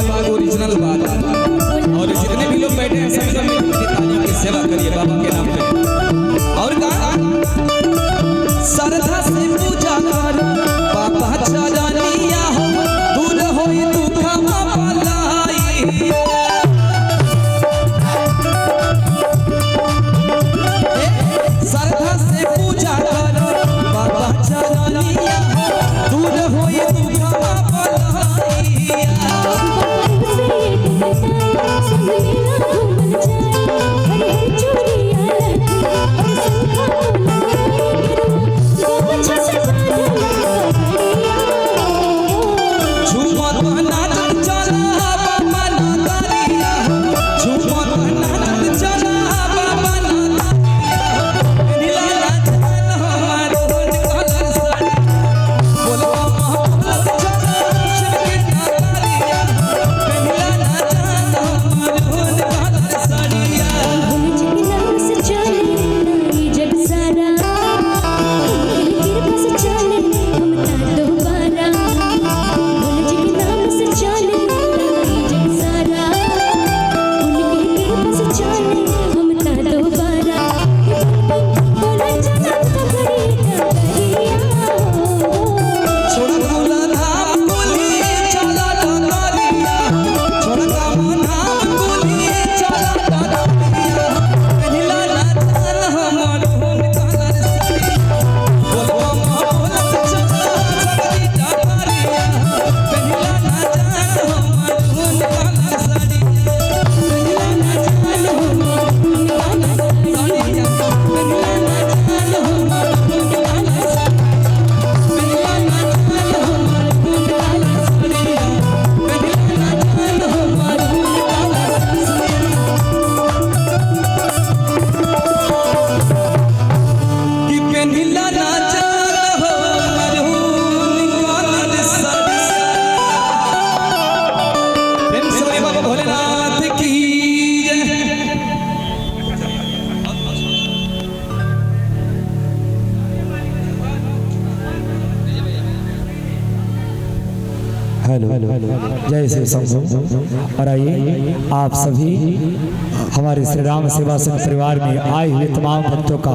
बात ओरिजिनल बात है। और जितने भी लोग बैठे हैं सभी लोग मिलकर ताली की सेवा करिए बाबा के नाम पे। और कहा श्रद्धा से पूजा कर बाबा चरनिया हो दूर होई दुख भलाई। श्रद्धा से पूजा कर बाबा चरनिया हो दूर होई दुख भलाई। हेलो जय श्री शंभू। और आइए आप सभी हमारे श्री राम सेवा संघ परिवार में आए हुए तमाम भक्तों का